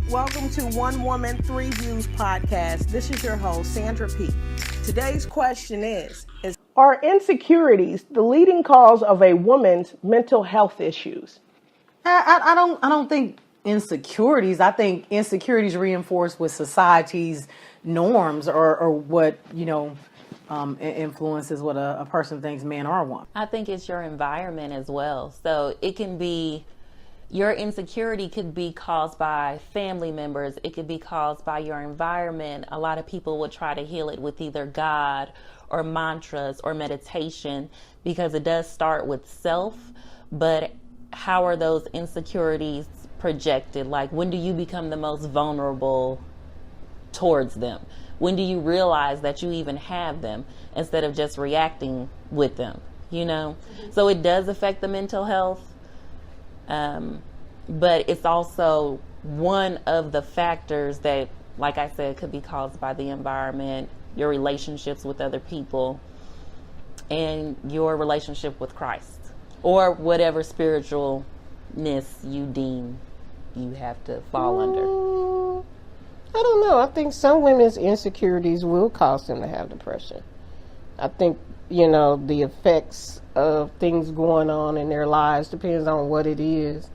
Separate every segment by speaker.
Speaker 1: Welcome to One Woman, Three Views podcast. This is your host, Sandra P. Today's question is are insecurities the leading cause of a woman's mental health issues?
Speaker 2: I don't think insecurities. I think insecurities reinforced with society's norms or what, influences what a person thinks man or woman.
Speaker 3: I think it's your environment as well. So it can be, your insecurity could be caused by family members. It could be caused by your environment. A lot of people would try to heal it with either God or mantras or meditation, because it does start with self. But how are those insecurities projected? Like, when do you become the most vulnerable towards them? When do you realize that you even have them instead of just reacting with them, So it does affect the mental health. But it's also one of the factors that, like I said, could be caused by the environment, your relationships with other people, and your relationship with Christ, or whatever spiritualness you deem you have to fall under.
Speaker 4: I don't know. I think some women's insecurities will cause them to have depression. I think, the effects of things going on in their lives depends on what it is.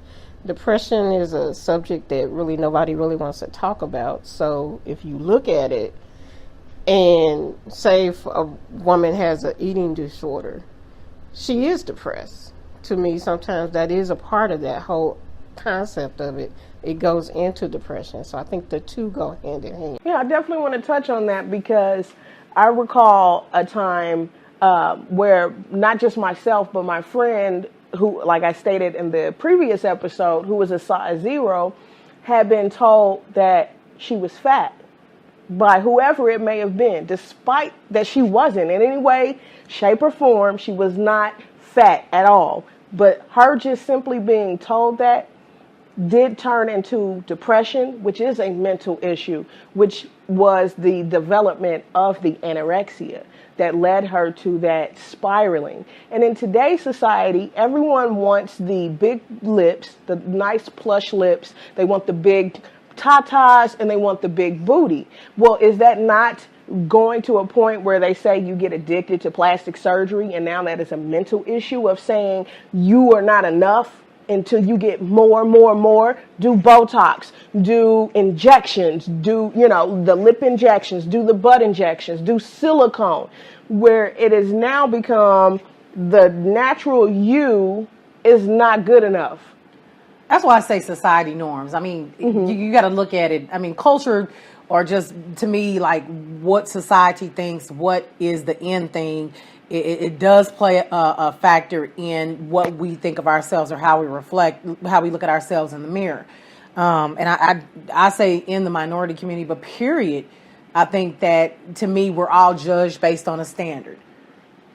Speaker 4: Depression is a subject that really nobody really wants to talk about. So if you look at it and say if a woman has an eating disorder, she is depressed. To me, sometimes that is a part of that whole concept of it. It goes into depression. So I think the two go hand in hand.
Speaker 1: Yeah, I definitely want to touch on that because I recall a time where not just myself, but my friend who, like I stated in the previous episode, who was a size 0, had been told that she was fat by whoever it may have been, despite that she wasn't in any way, shape, or form. She was not fat at all. But her just simply being told that did turn into depression, which is a mental issue, which was the development of the anorexia that led her to that spiraling. And in today's society, everyone wants the big lips, the nice plush lips. They want the big tatas and they want the big booty. Well, is that not going to a point where they say you get addicted to plastic surgery, and now that is a mental issue of saying you are not enough until you get more, do Botox, do injections, do, the lip injections, do the butt injections, do silicone, where it has now become the natural you is not good enough.
Speaker 2: That's why I say society norms. I mean, you got to look at it. I mean, culture, or just to me, like what society thinks, what is the end thing. It does play a factor in what we think of ourselves or how we reflect, how we look at ourselves in the mirror. And I say in the minority community, but period, I think that to me, we're all judged based on a standard.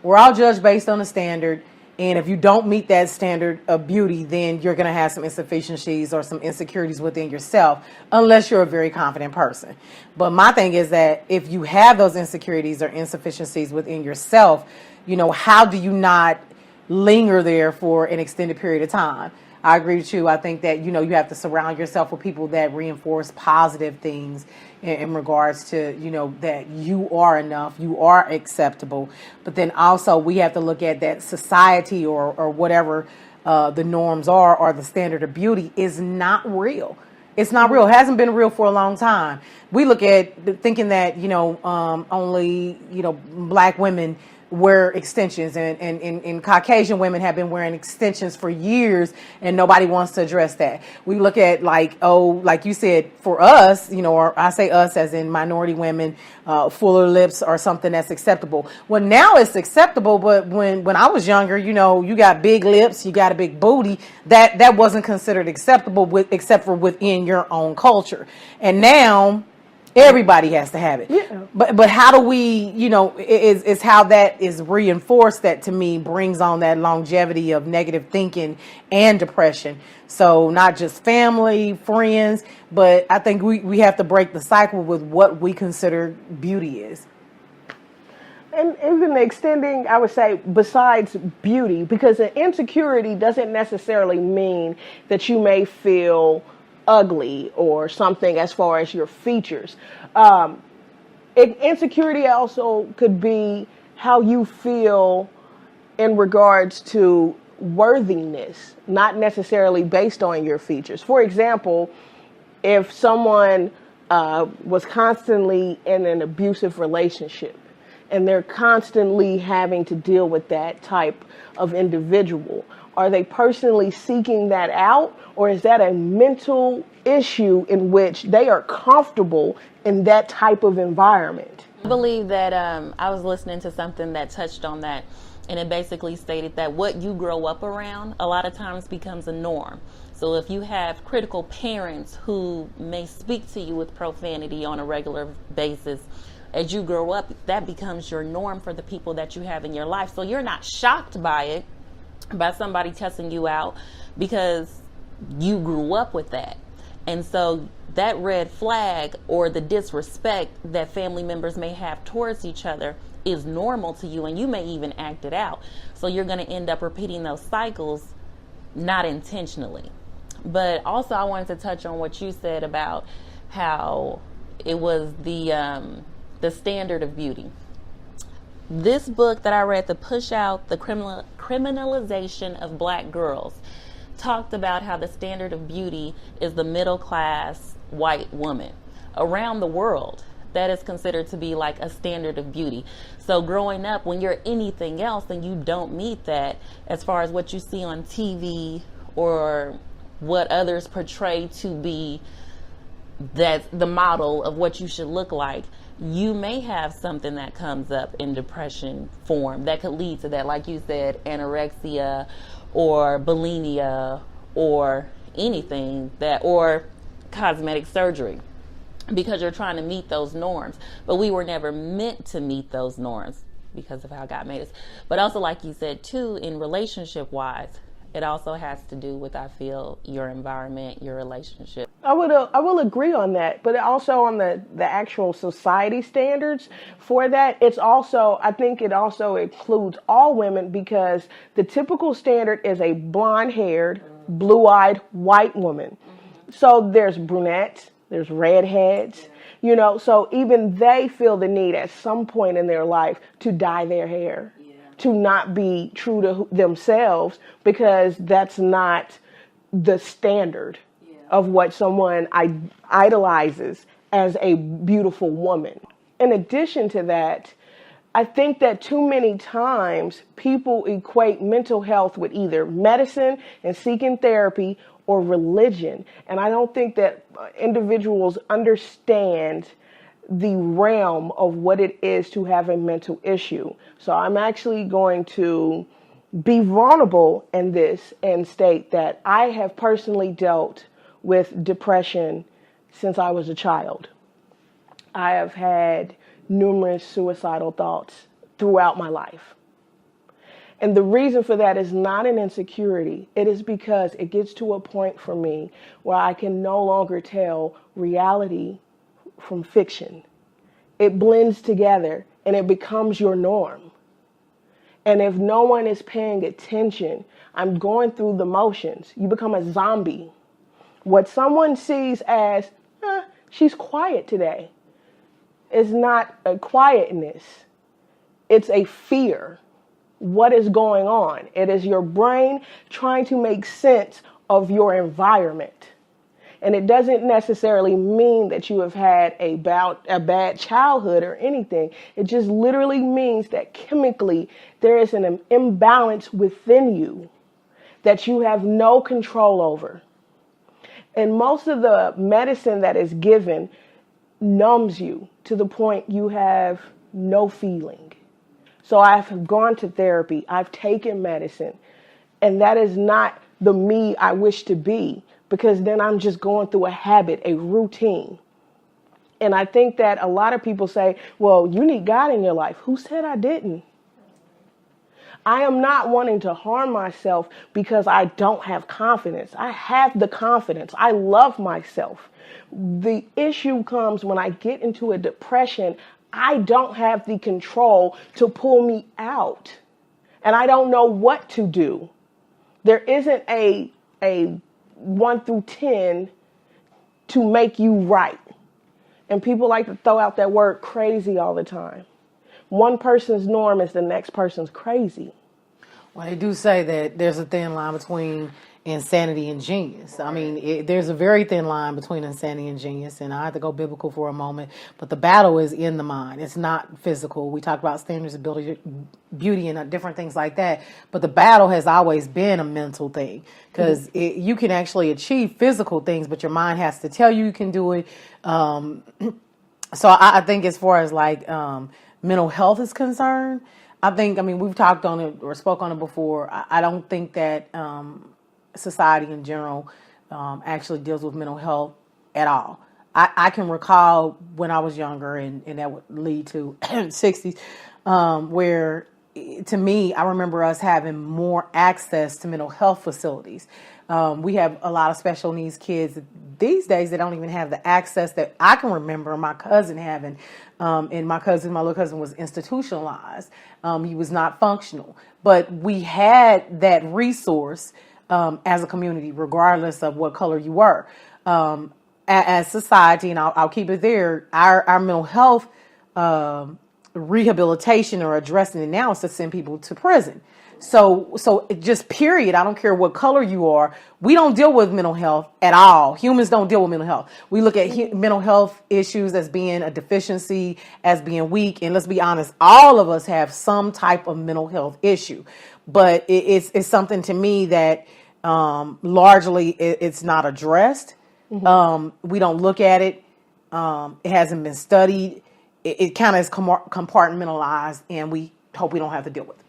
Speaker 2: We're all judged based on a standard. And if you don't meet that standard of beauty, then you're going to have some insufficiencies or some insecurities within yourself, unless you're a very confident person. But my thing is that if you have those insecurities or insufficiencies within yourself, how do you not linger there for an extended period of time? I agree with you. I think that, you have to surround yourself with people that reinforce positive things in regards to, that you are enough, you are acceptable. But then also we have to look at that society or whatever the norms are, or the standard of beauty is not real. It's not real. It hasn't been real for a long time. We look at thinking that, only, black women wear extensions and Caucasian women have been wearing extensions for years, and nobody wants to address that. We look at like you said, for us, or I say us as in minority women, fuller lips or something that's acceptable. Well, now it's acceptable, but when I was younger, you got big lips, you got a big booty, that wasn't considered acceptable except for within your own culture. And now everybody has to have it. Yeah. But how do we, is how that is reinforced, that to me brings on that longevity of negative thinking and depression. So not just family, friends, but I think we have to break the cycle with what we consider beauty is.
Speaker 1: And even extending, I would say, besides beauty, because an insecurity doesn't necessarily mean that you may feel ugly or something as far as your features. Insecurity also could be how you feel in regards to worthiness, not necessarily based on your features. For example, if someone was constantly in an abusive relationship and they're constantly having to deal with that type of individual, are they personally seeking that out, or is that a mental issue in which they are comfortable in that type of environment?
Speaker 3: I believe that I was listening to something that touched on that, and it basically stated that what you grow up around a lot of times becomes a norm. So if you have critical parents who may speak to you with profanity on a regular basis, as you grow up, that becomes your norm for the people that you have in your life. So you're not shocked by it, by somebody cussing you out, because you grew up with that. And so that red flag or the disrespect that family members may have towards each other is normal to you, and you may even act it out. So you're going to end up repeating those cycles, not intentionally. But also I wanted to touch on what you said about how it was the standard of beauty. This book that I read, The Push Out, the Criminalization of Black Girls, talked about how the standard of beauty is the middle class white woman. Around the world, that is considered to be like a standard of beauty. So growing up, when you're anything else and you don't meet that, as far as what you see on TV or what others portray to be that's the model of what you should look like, you may have something that comes up in depression form that could lead to that, like you said, anorexia or bulimia or anything that, or cosmetic surgery, because you're trying to meet those norms. But we were never meant to meet those norms because of how God made us. But also, like you said too, in relationship wise, it also has to do with, I feel, your environment, your relationship.
Speaker 1: I will agree on that, but also on the actual society standards for that, it's also, I think it also includes all women, because the typical standard is a blonde-haired, blue-eyed white woman. So there's brunettes, there's redheads, you know, so even they feel the need at some point in their life to dye their hair, to not be true to themselves, because that's not the standard of what someone idolizes as a beautiful woman. In addition to that, I think that too many times people equate mental health with either medicine and seeking therapy or religion. And I don't think that individuals understand the realm of what it is to have a mental issue. So I'm actually going to be vulnerable in this and state that I have personally dealt with depression since I was a child. I have had numerous suicidal thoughts throughout my life. And the reason for that is not an insecurity. It is because it gets to a point for me where I can no longer tell reality from fiction. It blends together and it becomes your norm. And if no one is paying attention, I'm going through the motions. You become a zombie. What someone sees as, she's quiet today, is not a quietness. It's a fear. What is going on? It is your brain trying to make sense of your environment. And it doesn't necessarily mean that you have had a bad childhood or anything. It just literally means that chemically there is an imbalance within you that you have no control over. And most of the medicine that is given numbs you to the point you have no feeling. So I've gone to therapy, I've taken medicine, and that is not the me I wish to be, because then I'm just going through a habit, a routine. And I think that a lot of people say, well, you need God in your life. Who said I didn't? I am not wanting to harm myself because I don't have confidence. I have the confidence. I love myself. The issue comes when I get into a depression. I don't have the control to pull me out. And I don't know what to do. There isn't a 1 through 10 to make you right. And people like to throw out that word crazy all the time. One person's norm is the next person's crazy.
Speaker 2: Well, they do say that there's a thin line between insanity and genius. I mean, there's a very thin line between insanity and genius, and I have to go biblical for a moment, but the battle is in the mind. It's not physical. We talk about standards of beauty and different things like that, but the battle has always been a mental thing, because you can actually achieve physical things, but your mind has to tell you can do it. So I think as far as like mental health is concerned, I mean, we've talked on it or spoke on it before. I don't think that society in general actually deals with mental health at all. I can recall when I was younger, and that would lead to 60s, where to me, I remember us having more access to mental health facilities. We have a lot of special needs kids these days that don't even have the access that I can remember my cousin having. And my little cousin was institutionalized. He was not functional, but we had that resource as a community, regardless of what color you were. As society, and I'll keep it there, our mental health rehabilitation or addressing it now is to send people to prison. So just period. I don't care what color you are. We don't deal with mental health at all. Humans don't deal with mental health. We look at mental health issues as being a deficiency, as being weak. And let's be honest, all of us have some type of mental health issue. But it's something to me that largely it's not addressed. Mm-hmm. We don't look at it. It hasn't been studied. It kind of is compartmentalized, and we hope we don't have to deal with it.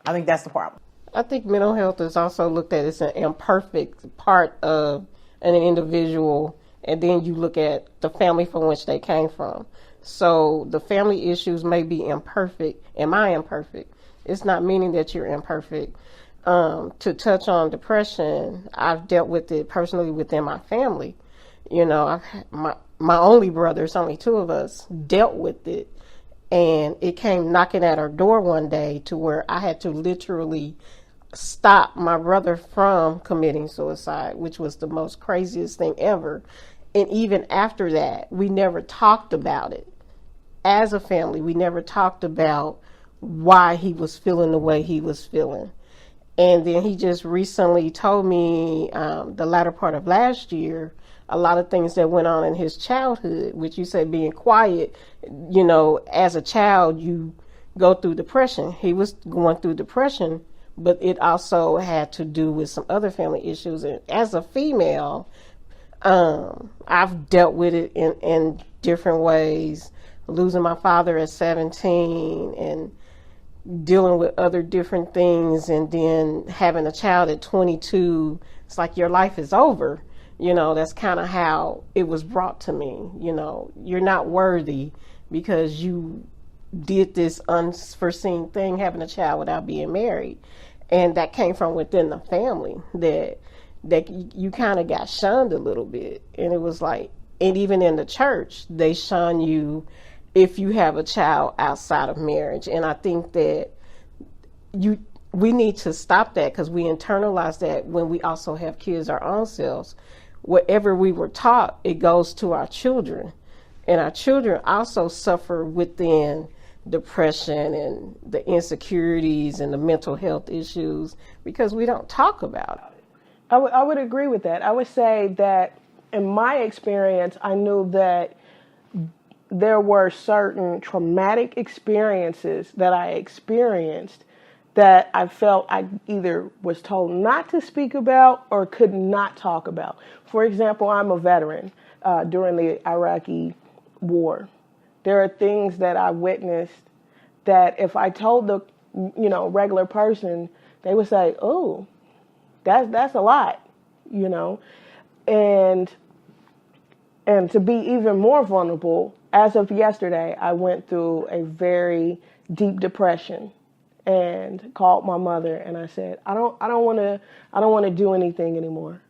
Speaker 2: I think that's the problem.
Speaker 4: I think mental health is also looked at as an imperfect part of an individual, and then you look at the family from which they came from. So the family issues may be imperfect. Am I imperfect? It's not meaning that you're imperfect. To touch on depression, I've dealt with it personally within my family. You know, my only brother, it's only two of us, dealt with it. And it came knocking at our door one day to where I had to literally stop my brother from committing suicide, which was the most craziest thing ever. And even after that, we never talked about it. As a family, we never talked about why he was feeling the way he was feeling. And then he just recently told me the latter part of last year, a lot of things that went on in his childhood, which you say being quiet, you know, as a child, you go through depression. He was going through depression, but it also had to do with some other family issues. And as a female, I've dealt with it in different ways, losing my father at 17 and dealing with other different things. And then having a child at 22, it's like your life is over. You know, that's kind of how it was brought to me. You know, you're not worthy because you did this unforeseen thing, having a child without being married. And that came from within the family, that you kind of got shunned a little bit. And it was like, and even in the church, they shun you if you have a child outside of marriage. And I think that we need to stop that, because we internalize that when we also have kids our own selves. Whatever we were taught, it goes to our children. And our children also suffer within depression and the insecurities and the mental health issues because we don't talk about it.
Speaker 1: I would agree with that. I would say that in my experience, I knew that there were certain traumatic experiences that I experienced that I felt I either was told not to speak about or could not talk about. For example, I'm a veteran during the Iraqi war. There are things that I witnessed that if I told the regular person, they would say, "Oh, that's a lot," and to be even more vulnerable. As of yesterday, I went through a very deep depression and called my mother and I said, I don't want to do anything anymore.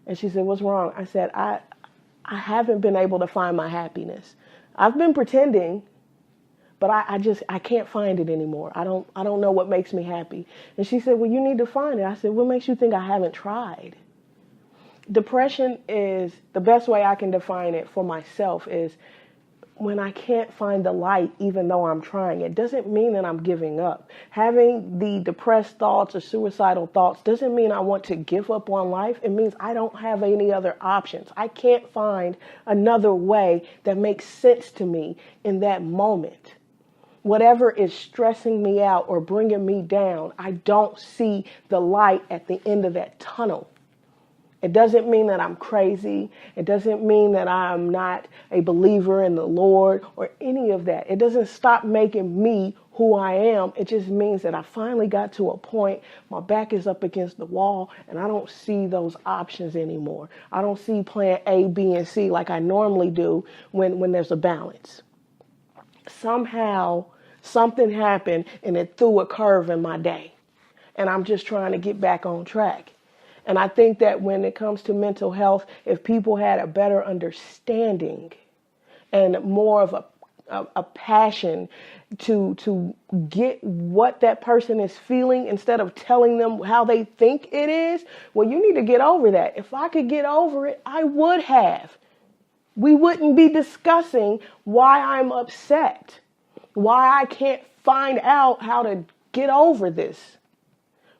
Speaker 1: And she said, "What's wrong?" I said, I haven't been able to find my happiness. I've been pretending, but I can't find it anymore. I don't know what makes me happy. And she said, "Well, you need to find it." I said, "What makes you think I haven't tried?" Depression is, the best way I can define it for myself is when I can't find the light, even though I'm trying. It doesn't mean that I'm giving up. Having the depressed thoughts or suicidal thoughts doesn't mean I want to give up on life. It means I don't have any other options. I can't find another way that makes sense to me in that moment. Whatever is stressing me out or bringing me down, I don't see the light at the end of that tunnel. It doesn't mean that I'm crazy. It doesn't mean that I'm not a believer in the Lord or any of that. It doesn't stop making me who I am. It just means that I finally got to a point, my back is up against the wall, and I don't see those options anymore. I don't see plan A, B, and C like I normally do when there's a balance. Somehow, something happened and it threw a curve in my day. And I'm just trying to get back on track. And I think that when it comes to mental health, if people had a better understanding and more of a passion to get what that person is feeling instead of telling them how they think it is, well, you need to get over that. If I could get over it, I would have. We wouldn't be discussing why I'm upset, why I can't find out how to get over this.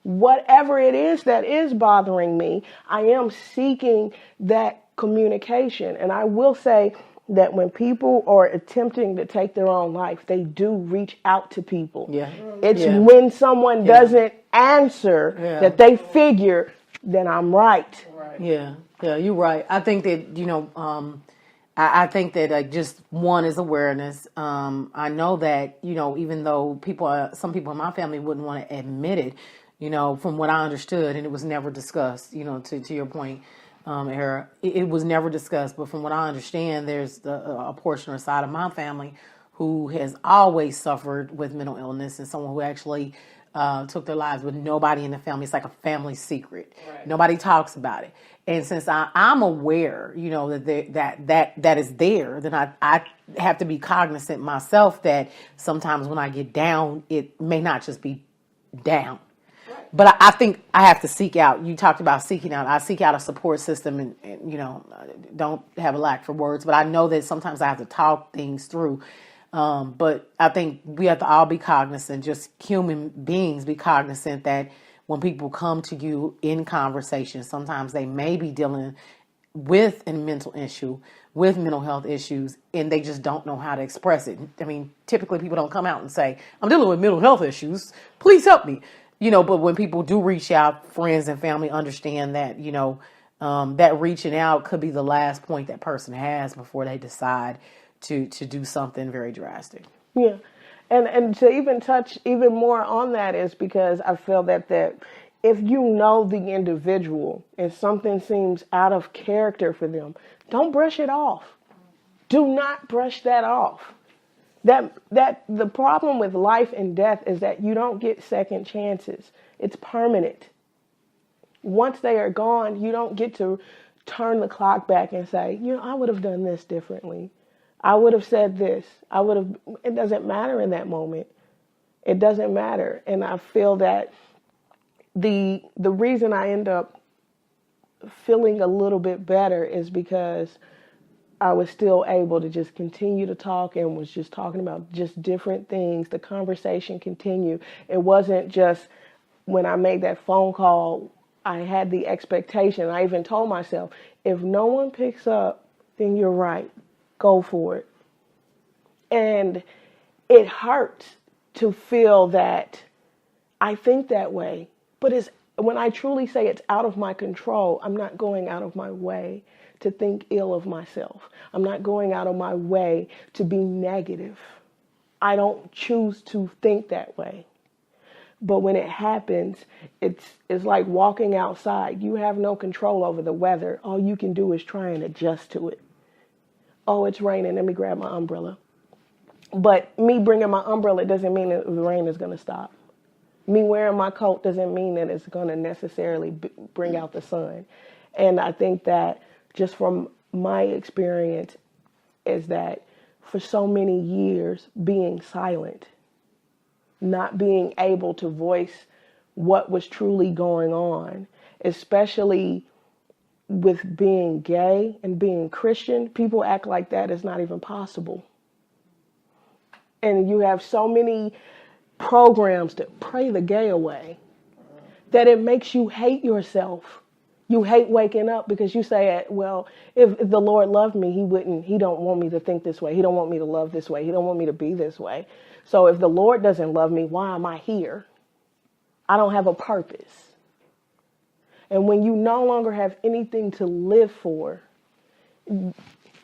Speaker 1: Whatever it is that is bothering me, I am seeking that communication. And I will say that when people are attempting to take their own life, they do reach out to people. Yeah. It's when someone doesn't answer that they figure that I'm right.
Speaker 2: Yeah, you're right. I think that, I think that just one is awareness. I know that, even though some people in my family wouldn't want to admit it, from what I understood, and it was never discussed, to your point, Era, it was never discussed. But from what I understand, there's a portion or side of my family who has always suffered with mental illness and someone who actually took their lives with nobody in the family. It's like a family secret. Right. Nobody talks about it. And since I'm aware, that is there, then I have to be cognizant myself that sometimes when I get down, it may not just be down. But I think I have to seek out. You talked about seeking out. I seek out a support system and don't have a lack for words. But I know that sometimes I have to talk things through. But I think we have to all be cognizant, just human beings be cognizant that when people come to you in conversation, sometimes they may be dealing with a mental issue, with mental health issues, and they just don't know how to express it. I mean, typically people don't come out and say, I'm dealing with mental health issues. Please help me. But when people do reach out, friends and family understand that, that reaching out could be the last point that person has before they decide to do something very drastic.
Speaker 1: Yeah. And to even touch even more on that is because I feel that if you know the individual and something seems out of character for them, don't brush it off. Do not brush that off. That the problem with life and death is that you don't get second chances. It's permanent. Once they are gone, you don't get to turn the clock back and say, I would have done this differently. I would have said this. It doesn't matter in that moment. It doesn't matter. And I feel that the reason I end up feeling a little bit better is because I was still able to just continue to talk and was just talking about just different things. The conversation continued. It wasn't just when I made that phone call, I had the expectation. I even told myself, if no one picks up, then you're right. Go for it. And it hurts to feel that I think that way. But when I truly say it's out of my control, I'm not going out of my way to think ill of myself. I'm not going out of my way to be negative. I don't choose to think that way. But when it happens, it's like walking outside. You have no control over the weather. All you can do is try and adjust to it. Oh, it's raining. Let me grab my umbrella. But me bringing my umbrella doesn't mean that the rain is going to stop. Me wearing my coat doesn't mean that it's going to necessarily bring out the sun. And I think that just from my experience is that for so many years being silent, not being able to voice what was truly going on, especially with being gay and being Christian, people act like that is not even possible. And you have so many programs to pray the gay away that it makes you hate yourself. You hate waking up because you say, well, if the Lord loved me, he don't want me to think this way. He don't want me to love this way. He don't want me to be this way. So if the Lord doesn't love me, why am I here? I don't have a purpose. And when you no longer have anything to live for,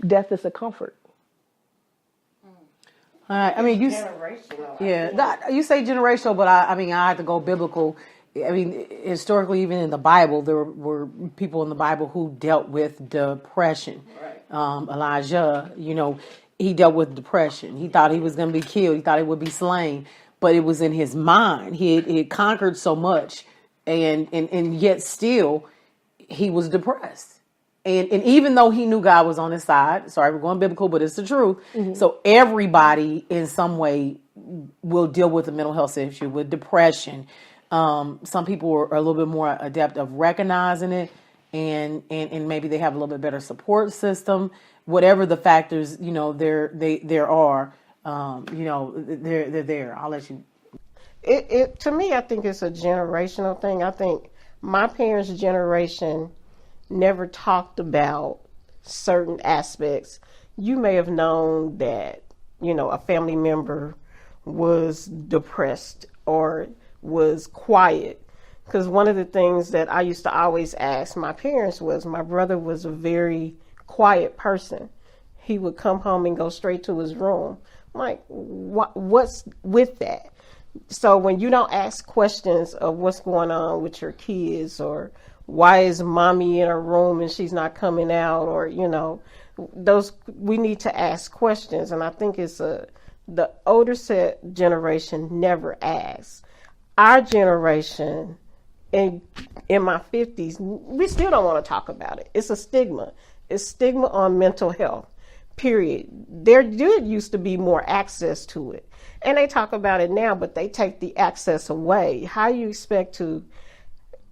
Speaker 1: death is a comfort.
Speaker 2: I mean, you say generational, but I mean, I have to go biblical. I mean, historically, even in the Bible, there were people in the Bible who dealt with depression. Right. Elijah, he dealt with depression. He thought he was going to be killed. He thought he would be slain, but it was in his mind. He had conquered so much, and yet still, he was depressed. And even though he knew God was on his side, sorry, we're going biblical, but it's the truth. Mm-hmm. So everybody in some way will deal with a mental health issue, with depression. Some people are a little bit more adept of recognizing it, and maybe they have a little bit better support system. Whatever the factors, there are, they're there. I'll let you.
Speaker 4: It to me, I think it's a generational thing. I think my parents' generation never talked about certain aspects. You may have known that, a family member was depressed or was quiet. Because one of the things that I used to always ask my parents was, my brother was a very quiet person. He would come home and go straight to his room. I'm like, what's with that? So when you don't ask questions of what's going on with your kids, or why is mommy in her room and she's not coming out, or, we need to ask questions. And I think it's the older generation never asks. Our generation, in my 50s, we still don't want to talk about it. It's a stigma. It's stigma on mental health, period. There used to be more access to it. And they talk about it now, but they take the access away. How you expect to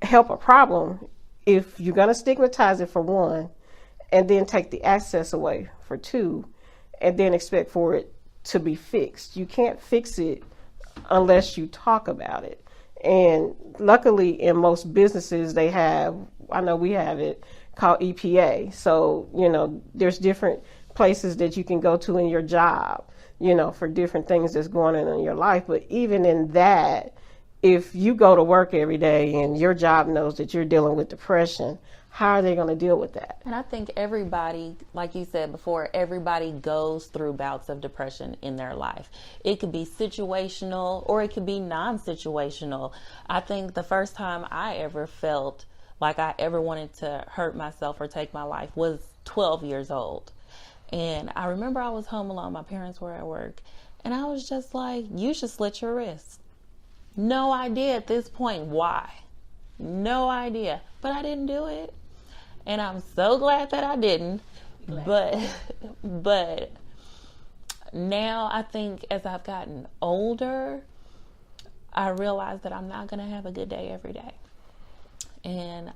Speaker 4: help a problem if you're going to stigmatize it for one, and then take the access away for two, and then expect for it to be fixed? You can't fix it unless you talk about it. And luckily in most businesses they have, I know we have it, called EPA. So, there's different places that you can go to in your job, for different things that's going on in your life. But even in that, if you go to work every day and your job knows that you're dealing with depression, how are they going to deal with that?
Speaker 3: And I think everybody, like you said before, everybody goes through bouts of depression in their life. It could be situational or it could be non-situational. I think the first time I ever felt like I ever wanted to hurt myself or take my life was 12 years old. And I remember I was home alone. My parents were at work. And I was just like, you should slit your wrist. No idea at this point why. No idea. But I didn't do it. And I'm so glad that I didn't. But now I think as I've gotten older, I realize that I'm not going to have a good day every day. And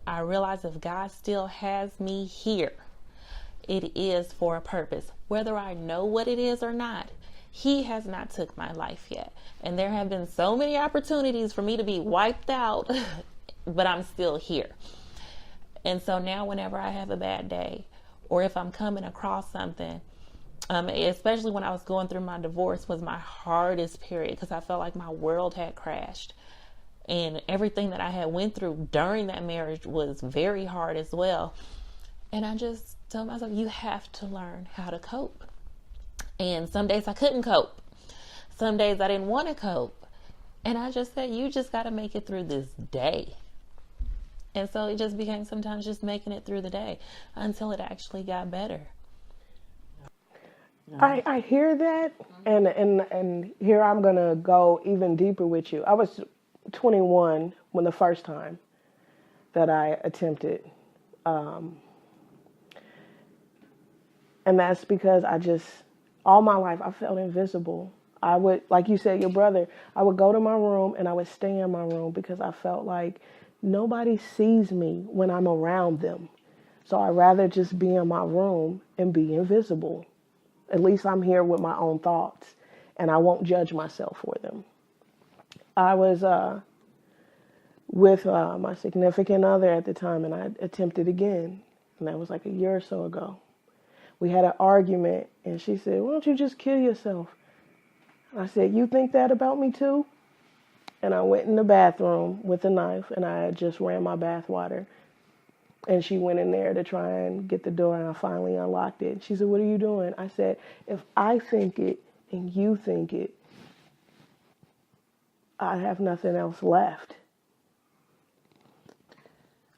Speaker 3: I realize if God still has me here, it is for a purpose. Whether I know what it is or not, He has not took my life yet. And there have been so many opportunities for me to be wiped out, but I'm still here. And so now whenever I have a bad day, or if I'm coming across something, especially when I was going through my divorce, was my hardest period because I felt like my world had crashed. And everything that I had went through during that marriage was very hard as well. And I just told myself, you have to learn how to cope. And some days I couldn't cope. Some days I didn't want to cope. And I just said, you just got to make it through this day. And so it just became sometimes just making it through the day until it actually got better.
Speaker 1: I hear that, and here I'm going to go even deeper with you. I was 21 when the first time that I attempted. And that's because all my life, I felt invisible. I would, like you said, your brother, I would go to my room and I would stay in my room because I felt like nobody sees me when I'm around them. So I'd rather just be in my room and be invisible. At least I'm here with my own thoughts, and I won't judge myself for them. I was with my significant other at the time, and I attempted again, and that was like a year or so ago. We had an argument, and she said, "Why don't you just kill yourself?" I said, "You think that about me too?" And I went in the bathroom with a knife, and I had just ran my bath water. And she went in there to try and get the door, and I finally unlocked it. She said, "What are you doing?" I said, "If I think it and you think it, I have nothing else left."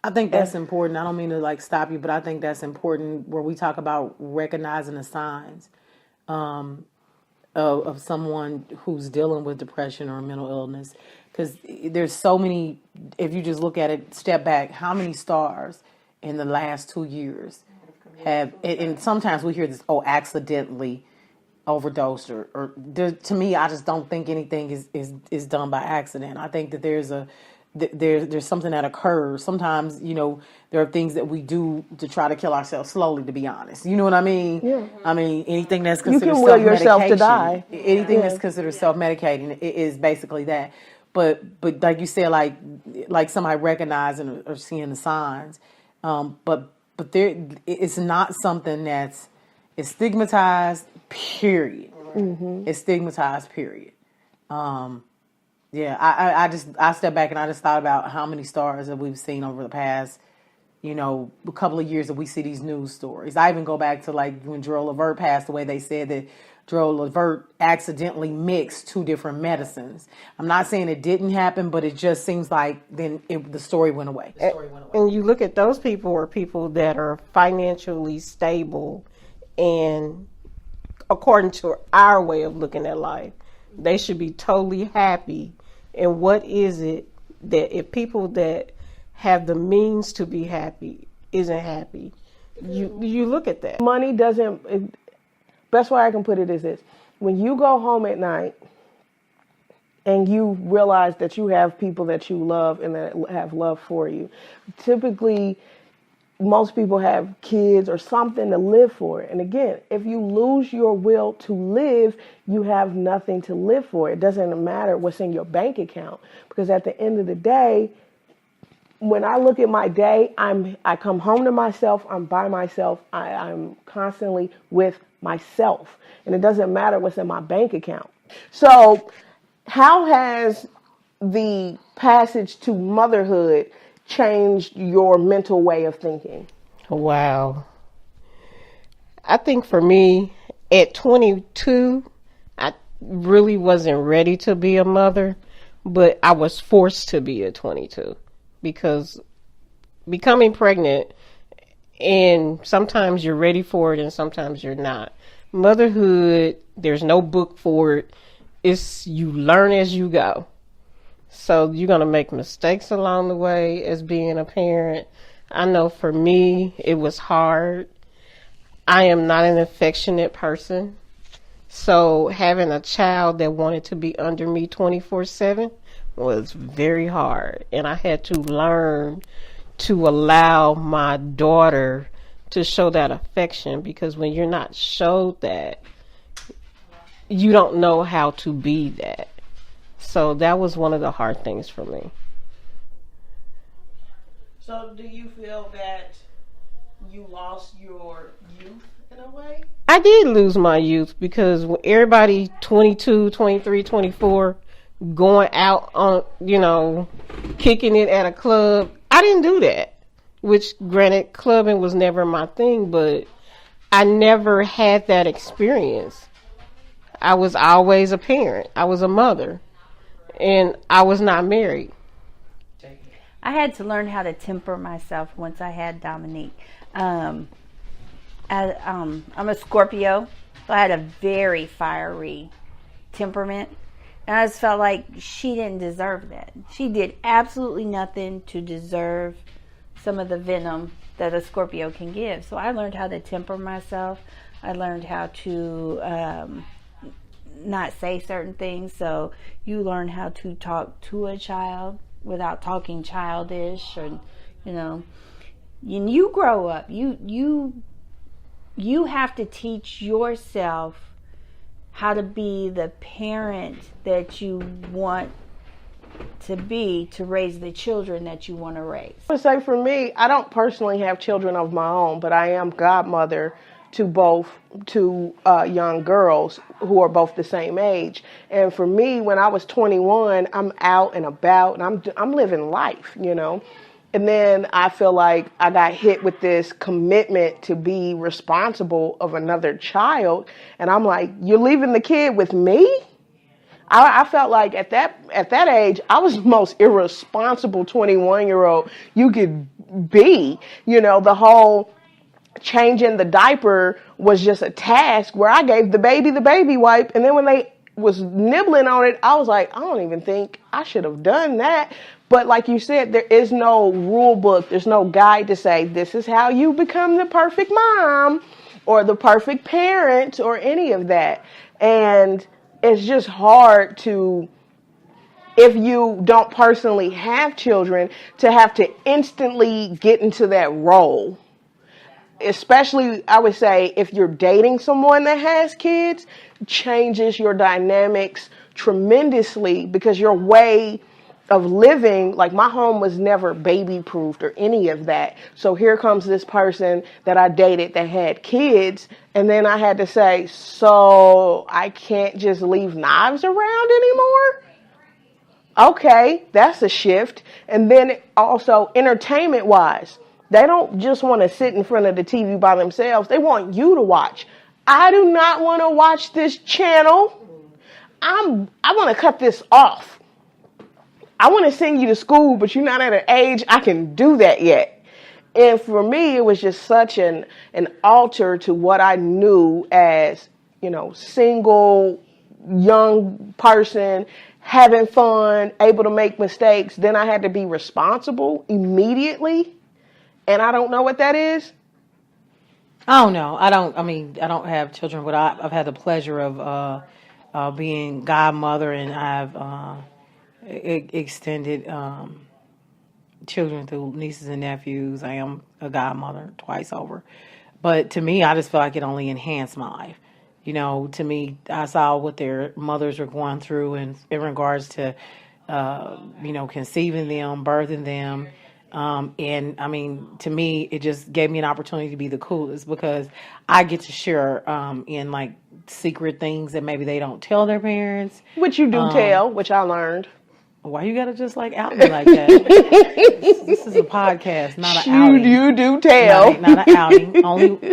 Speaker 2: I think that's important. I don't mean to like stop you, but I think that's important where we talk about recognizing the signs of someone who's dealing with depression or mental illness. Because there's so many, if you just look at it, step back, how many stars in the last 2 years have, and sometimes we hear this, accidentally overdosed or to me, I just don't think anything is done by accident. I think that there's something that occurs. Sometimes, there are things that we do to try to kill ourselves slowly, to be honest. You know what I mean?
Speaker 1: Yeah.
Speaker 2: I mean, anything that's considered
Speaker 1: You can will yourself to
Speaker 2: self-medication,
Speaker 1: die.
Speaker 2: anything that's considered self-medicating is basically that. But like you said, like somebody recognizing or seeing the signs. But it's not something it's stigmatized, period. Mm-hmm. It's stigmatized, period. Yeah, I stepped back and I just thought about how many stars that we've seen over the past, a couple of years that we see these news stories. I even go back to like when Gerald Levert passed away, they said that Gerald Levert accidentally mixed 2 different medicines. I'm not saying it didn't happen, but it just seems like then the story went away.
Speaker 4: And you look at those people are people that are financially stable, and according to our way of looking at life, they should be totally happy. And what is it that if people that have the means to be happy isn't happy, you look at that.
Speaker 1: Money doesn't, best way I can put it is this. When you go home at night and you realize that you have people that you love and that have love for you, typically most people have kids or something to live for. And again, if you lose your will to live, you have nothing to live for. It doesn't matter what's in your bank account, because at the end of the day, when I look at my day, I come home to myself, I'm by myself, I'm constantly with myself. And it doesn't matter what's in my bank account. So how has the passage to motherhood changed your mental way of thinking?
Speaker 4: Wow. I think for me, at 22, I really wasn't ready to be a mother, but I was forced to be at 22 because becoming pregnant, and sometimes you're ready for it and sometimes you're not. Motherhood, there's no book for it. It's you learn as you go. So you're going to make mistakes along the way as being a parent. I know for me, it was hard. I am not an affectionate person. So having a child that wanted to be under me 24/7 was very hard. And I had to learn to allow my daughter to show that affection, because when you're not showed that, you don't know how to be that. So that was one of the hard things for me.
Speaker 1: So do you feel that you lost your youth in a way?
Speaker 4: I did lose my youth, because when everybody 22, 23, 24 going out on, kicking it at a club, I didn't do that. Which, granted, clubbing was never my thing, but I never had that experience. I was always a parent. I was a mother. And I was not married.
Speaker 5: I had to learn how to temper myself once I had Dominique. I'm a Scorpio, so I had a very fiery temperament. And I just felt like she didn't deserve that. She did absolutely nothing to deserve some of the venom that a Scorpio can give. So I learned how to temper myself. I learned how to not say certain things. So you learn how to talk to a child without talking childish, or When you grow up, you have to teach yourself how to be the parent that you want to be, to raise the children that you want to raise.
Speaker 1: I would say for me, I don't personally have children of my own, but I am godmother to young girls who are both the same age. And for me, when I was 21, I'm out and about and I'm living life, you know. And then I feel like I got hit with this commitment to be responsible of another child, and I'm like, you're leaving the kid with me? I felt like at that age, I was the most irresponsible 21-year-old you could be. You know, the whole changing the diaper was just a task where I gave the baby wipe, and then when they was nibbling on it, I was like, I don't even think I should have done that. But like you said, there is no rule book. There's no guide to say this is how you become the perfect mom or the perfect parent or any of that. And it's just hard to, if you don't personally have children, to have to instantly get into that role. Especially, I would say, if you're dating someone that has kids, changes your dynamics tremendously, because your way of living, like my home was never baby proofed or any of that. So here comes this person that I dated that had kids, and then I had to say, so I can't just leave knives around anymore? Okay, that's a shift. And then also entertainment wise, they don't just want to sit in front of the TV by themselves. They want you to watch. I do not want to watch this channel. I want to cut this off. I want to send you to school, but you're not at an age I can do that yet. And for me, it was just such an alter to what I knew as, you know, single, young person, having fun, able to make mistakes. Then I had to be responsible immediately. And I don't know what that is.
Speaker 2: I don't know. I don't have children, but I've had the pleasure of being godmother, and I've extended children through nieces and nephews. I am a godmother twice over. But to me, I just feel like it only enhanced my life. You know, to me, I saw what their mothers were going through in regards to, conceiving them, birthing them. And I mean, to me, it just gave me an opportunity to be the coolest, because I get to share in like secret things that maybe they don't tell their parents.
Speaker 1: Which you do tell, which I learned.
Speaker 2: Why you gotta just like out me like that? This is a podcast, not an outing.
Speaker 1: You do tell.
Speaker 2: Not an outing.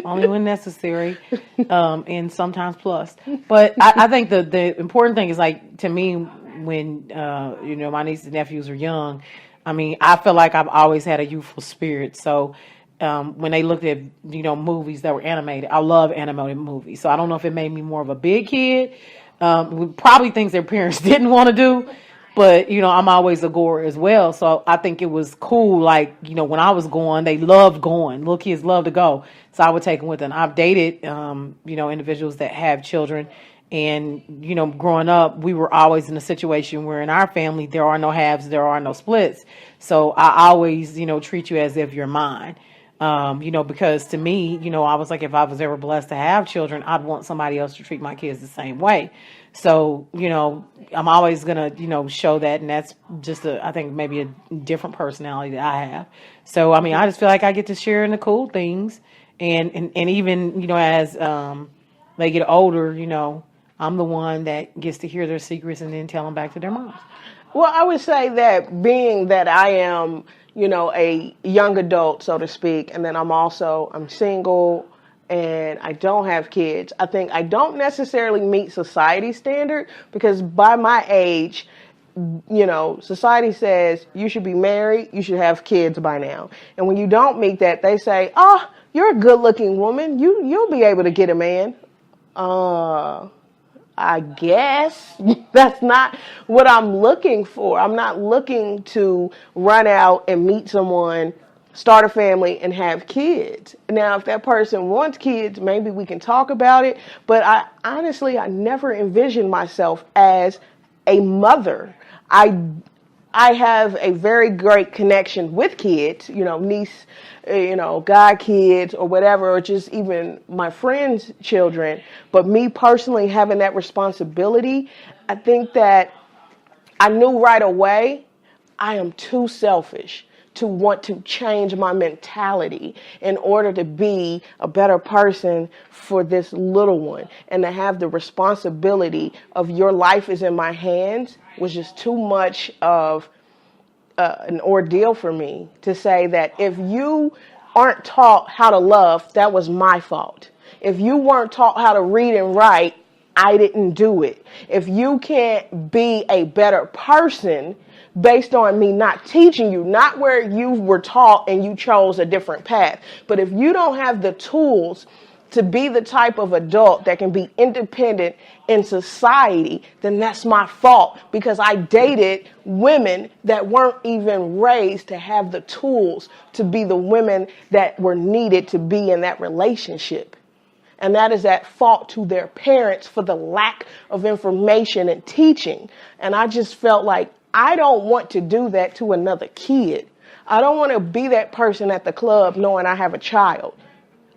Speaker 2: Only when necessary, and sometimes plus. But I think the important thing is, like, to me, when my nieces and nephews are young, I mean, I feel like I've always had a youthful spirit. So when they looked at, movies that were animated, I love animated movies. So I don't know if it made me more of a big kid. Probably things their parents didn't want to do. But, I'm always a goer as well. So I think it was cool. Like, when I was going, they loved going. Little kids love to go. So I would take them with them. I've dated, individuals that have children. And, growing up, we were always in a situation where in our family, there are no halves, there are no splits. So I always, treat you as if you're mine. Because to me, I was like, if I was ever blessed to have children, I'd want somebody else to treat my kids the same way. So, I'm always going to, show that. And that's just I think maybe a different personality that I have. So, I mean, I just feel like I get to share in the cool things. And even, as they get older, I'm the one that gets to hear their secrets and then tell them back to their moms.
Speaker 1: Well, I would say that being that I am, a young adult, so to speak, and then I'm single and I don't have kids, I think I don't necessarily meet society's standard, because by my age, society says you should be married, you should have kids by now. And when you don't meet that, they say, oh, you're a good looking woman, you'll be able to get a man. I guess that's not what I'm looking for. I'm not looking to run out and meet someone, start a family, and have kids. Now, if that person wants kids, maybe we can talk about it. But I honestly never envisioned myself as a mother. I have a very great connection with kids, niece, god kids or whatever, or just even my friends' children. But me personally having that responsibility, I think that I knew right away I am too selfish to want to change my mentality in order to be a better person for this little one, and to have the responsibility of your life is in my hands was just too much of an ordeal for me to say that if you aren't taught how to love, that was my fault. If you weren't taught how to read and write, I didn't do it. If you can't be a better person based on me not teaching you, not where you were taught and you chose a different path, but if you don't have the tools to be the type of adult that can be independent in society, then that's my fault, because I dated women that weren't even raised to have the tools to be the women that were needed to be in that relationship. And that is at fault to their parents for the lack of information and teaching. And I just felt like I don't want to do that to another kid. I don't want to be that person at the club knowing I have a child.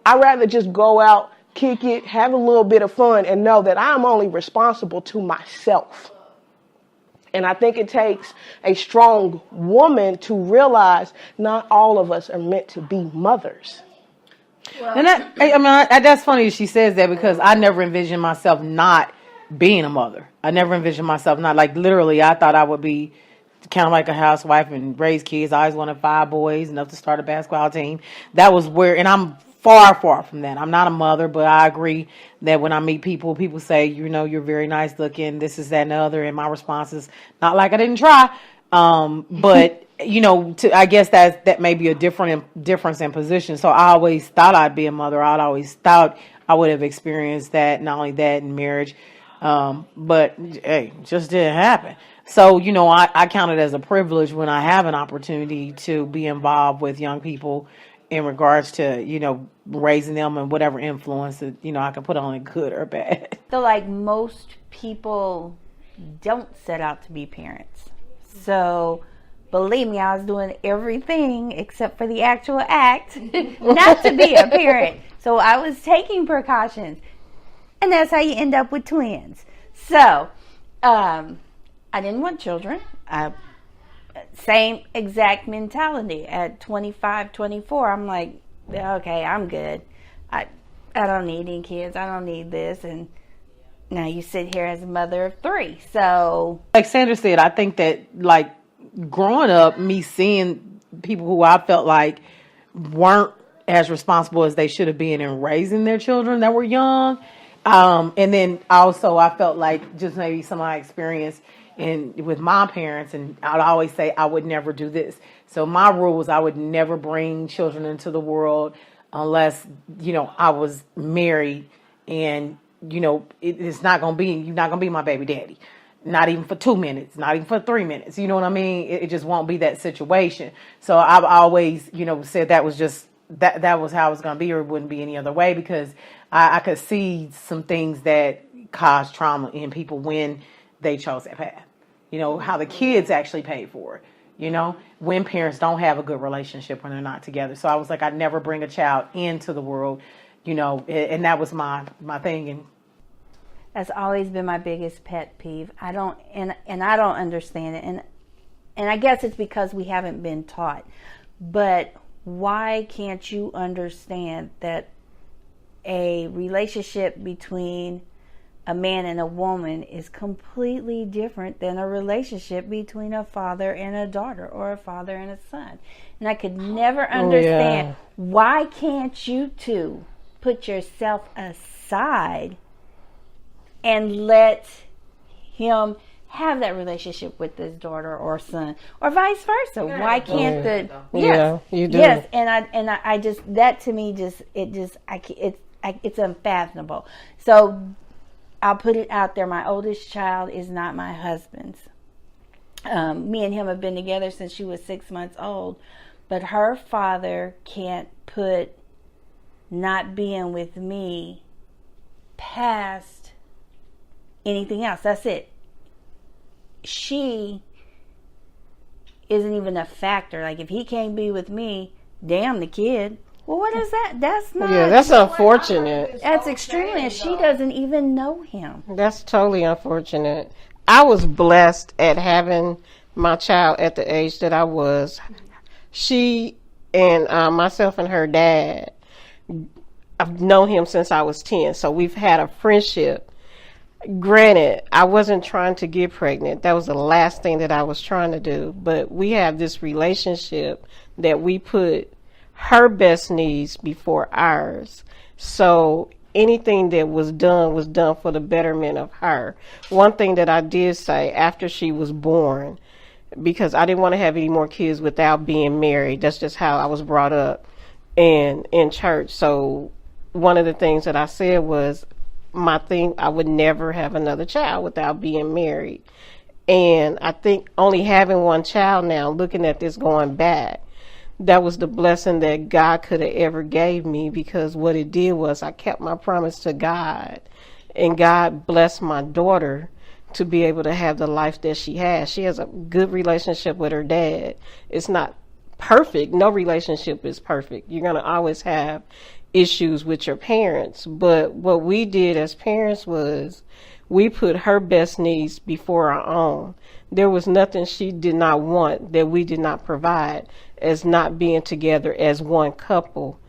Speaker 1: I'd rather just go out, kick it, have a little bit of fun, and know that I'm only responsible to myself. And I think it takes a strong woman to realize not all of us are meant to be mothers.
Speaker 2: And that's funny she says that, because I never envisioned myself not being a mother. I never envisioned myself not, like, literally, I thought I would be kind of like a housewife and raise kids. I always wanted 5 boys, enough to start a basketball team. That was where, and I'm far from that. I'm not a mother, but I agree that when I meet people say, you're very nice looking, this is that and the other, and my response is not like I didn't try. But I guess that may be a difference in position. So I always thought I'd be a mother. I'd always thought I would have experienced that, not only that in marriage, but hey, just didn't happen. So, I count it as a privilege when I have an opportunity to be involved with young people in regards to, raising them and whatever influence that, I can put on it, good or bad.
Speaker 5: So, like, most people don't set out to be parents. So, believe me, I was doing everything except for the actual act not to be a parent. So, I was taking precautions. And that's how you end up with twins. So, I didn't want children. Same exact mentality. At 25, 24, I'm like, okay, I'm good. I don't need any kids. I don't need this. And now you sit here as a mother of 3. So,
Speaker 2: like Sandra said, I think that, like, growing up, me seeing people who I felt like weren't as responsible as they should have been in raising their children that were young. And then also I felt like just maybe some of my experience with my parents, and I'd always say I would never do this. So my rule was I would never bring children into the world unless, I was married, and, it's not going to be, you're not going to be my baby daddy. Not even for 2 minutes, not even for 3 minutes. You know what I mean? It just won't be that situation. So I've always, said that was just, that was how it was going to be, or it wouldn't be any other way, because I could see some things that cause trauma in people when they chose that path. How the kids actually paid for it, when parents don't have a good relationship when they're not together. So I was like, I'd never bring a child into the world, and that was my thing. And
Speaker 5: that's always been my biggest pet peeve. I don't understand it. And I guess it's because we haven't been taught. But why can't you understand that a relationship between a man and a woman is completely different than a relationship between a father and a daughter, or a father and a son? And I could never understand, why can't you two put yourself aside and let him have that relationship with his daughter or son, or vice versa? Why can't
Speaker 4: you do.
Speaker 5: Yes, and I just, that to me it's unfathomable. So I'll put it out there. My oldest child is not my husband's. Me and him have been together since she was 6 months old, but her father can't put not being with me past anything else. That's it. She isn't even a factor. Like, if he can't be with me, damn the kid. Well, what is that? That's not.
Speaker 4: Yeah, that's unfortunate.
Speaker 5: That's extremely. And she doesn't even know him.
Speaker 4: That's totally unfortunate. I was blessed at having my child at the age that I was. She and myself and her dad, I've known him since I was 10, so we've had a friendship. Granted, I wasn't trying to get pregnant. That was the last thing that I was trying to do. But we have this relationship that we put her best needs before ours. So anything that was done for the betterment of her. One thing that I did say after she was born, because I didn't want to have any more kids without being married. That's just how I was brought up in church. So one of the things that I said was, my thing, I would never have another child without being married. And I think only having one child now, looking at this going back, that was the blessing that God could have ever gave me, because what it did was I kept my promise to God, and God blessed my daughter to be able to have the life that she has. She has a good relationship with her dad. It's not perfect. No relationship is perfect. You're going to always have issues with your parents. But what we did as parents was we put her best needs before our own. There was nothing she did not want that we did not provide, as not being together as one couple.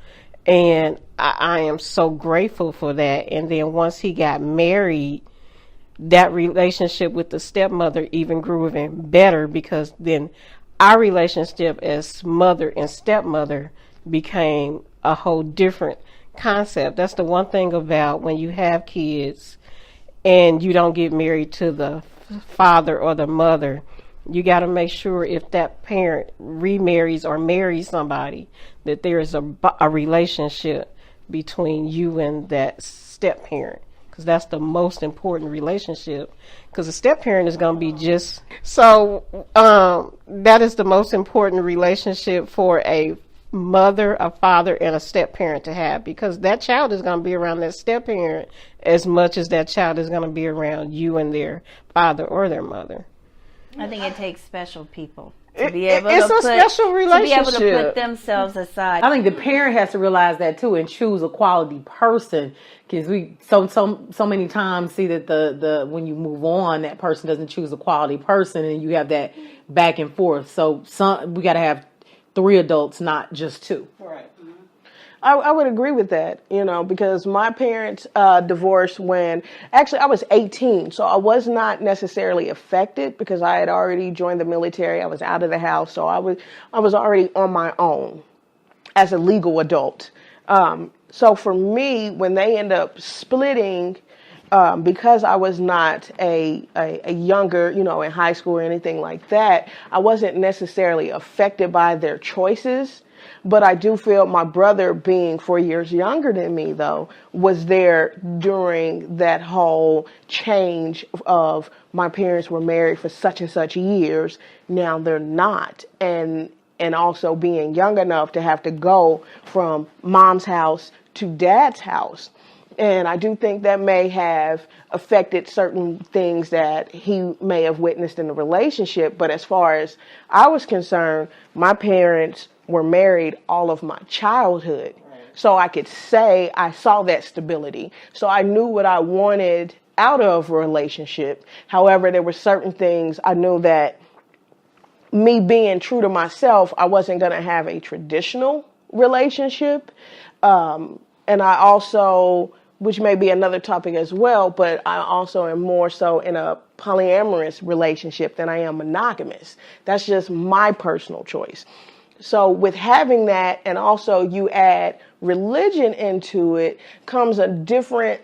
Speaker 4: And I am so grateful for that. And then once he got married, that relationship with the stepmother even grew even better, because then our relationship as mother and stepmother became a whole different concept. That's the one thing about when you have kids and you don't get married to the father or the mother, you got to make sure if that parent remarries or marries somebody, that there is a relationship between you and that step parent, because that's the most important relationship. Because a step parent is going to be just so. That is the most important relationship for a mother, a father, and a step parent to have, because that child is going to be around that step parent as much as that child is going to be around you and their father or their mother.
Speaker 5: I think it takes special people to be able
Speaker 4: special relationship.
Speaker 5: To be able to put themselves aside.
Speaker 2: I think the parent has to realize that too, and choose a quality person, because we so many times see that the when you move on, that person doesn't choose a quality person, and you have that back and forth. So we got to have 3 adults, not just 2.
Speaker 1: Right. I would agree with that, because my parents divorced when actually I was 18. So I was not necessarily affected because I had already joined the military. I was out of the house. So I was already on my own as a legal adult. So for me, when they end up splitting, because I was not a younger, in high school or anything like that, I wasn't necessarily affected by their choices. But I do feel my brother, being 4 years younger than me, though, was there during that whole change of my parents were married for such and such years. Now they're not. And also being young enough to have to go from mom's house to dad's house. And I do think that may have affected certain things that he may have witnessed in the relationship. But as far as I was concerned, my parents were married all of my childhood. Right. So I could say I saw that stability. So I knew what I wanted out of a relationship. However, there were certain things I knew that me being true to myself, I wasn't going to have a traditional relationship. And I also, which may be another topic as well, but I also am more so in a polyamorous relationship than I am monogamous. That's just my personal choice. So with having that, and also you add religion into it, comes a different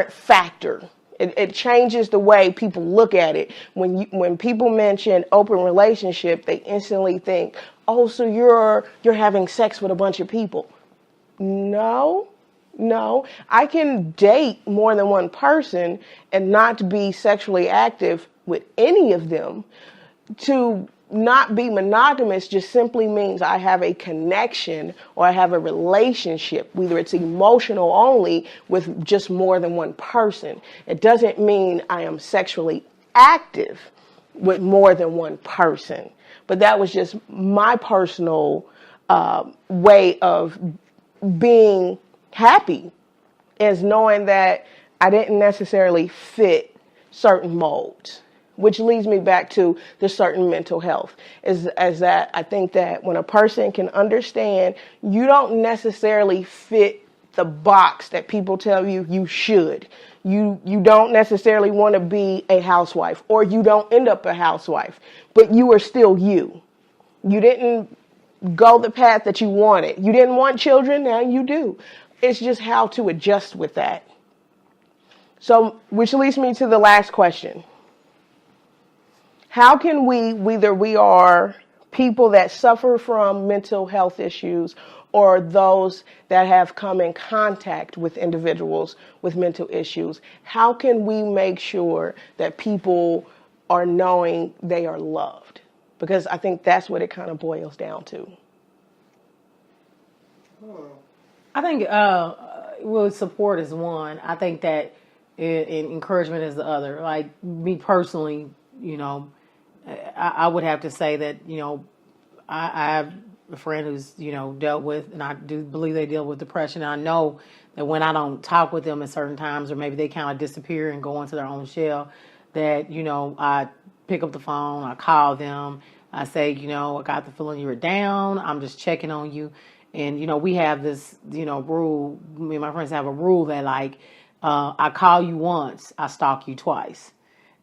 Speaker 1: factor. It changes the way people look at it. When people mention open relationship, they instantly think, oh, so you're having sex with a bunch of people. No, I can date more than one person and not be sexually active with any of them. To not be monogamous just simply means I have a connection or I have a relationship, whether it's emotional only, with just more than one person. It doesn't mean I am sexually active with more than one person. But that was just my personal way of being happy, is knowing that I didn't necessarily fit certain molds, which leads me back to the certain mental health, as that I think that when a person can understand you don't necessarily fit the box that people tell you you should. You don't necessarily want to be a housewife, or you don't end up a housewife, but you are still you. You didn't go the path that you wanted. You didn't want children, now you do. It's just how to adjust with that. So, which leads me to the last question. How can we, whether we are people that suffer from mental health issues or those that have come in contact with individuals with mental issues, how can we make sure that people are knowing they are loved? Because I think that's what it kind of boils down to.
Speaker 2: I think support is one. I think that encouragement is the other. Like me personally, I would have to say that, I have a friend who's, dealt with, and I do believe they deal with depression. And I know that when I don't talk with them at certain times, or maybe they kind of disappear and go into their own shell, that, I pick up the phone, I call them, I say, I got the feeling you were down, I'm just checking on you. And, we have this, rule, me and my friends have a rule that like, I call you once, I stalk you twice.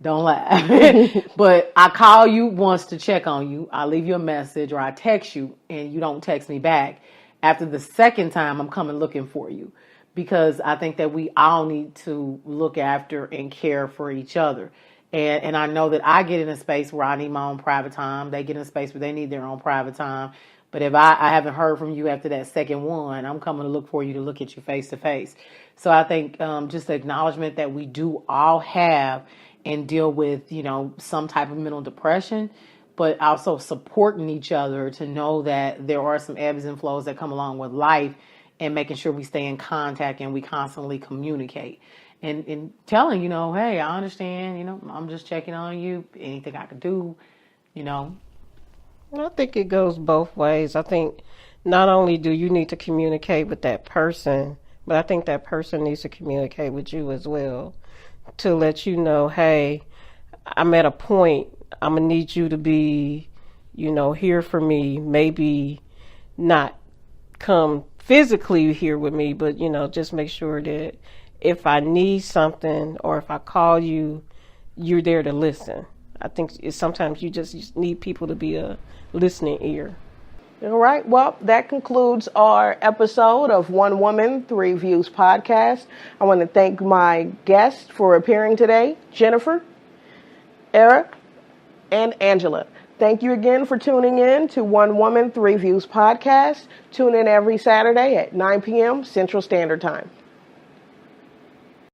Speaker 2: Don't laugh. But I call you once to check on you. I leave you a message, or I text you and you don't text me back. After the second time, I'm coming looking for you, because I think that we all need to look after and care for each other. And I know that I get in a space where I need my own private time. They get in a space where they need their own private time. But if I haven't heard from you after that second one, I'm coming to look for you, to look at you face to face. So I think just the acknowledgement that we do all have and deal with, some type of mental depression, but also supporting each other to know that there are some ebbs and flows that come along with life, and making sure we stay in contact and we constantly communicate. And telling, hey, I understand, I'm just checking on you, anything I could do,
Speaker 4: I think it goes both ways. I think not only do you need to communicate with that person, but I think that person needs to communicate with you as well, to let you know, hey, I'm at a point, I'm going to need you to be, here for me, maybe not come physically here with me, but, just make sure that if I need something, or if I call you, you're there to listen. I think sometimes you just need people to be a listening ear.
Speaker 1: All right. Well, that concludes our episode of One Woman, Three Views podcast. I want to thank my guests for appearing today, Jennifer, Eric, and Angela. Thank you again for tuning in to One Woman, Three Views podcast. Tune in every Saturday at 9 p.m. Central Standard Time.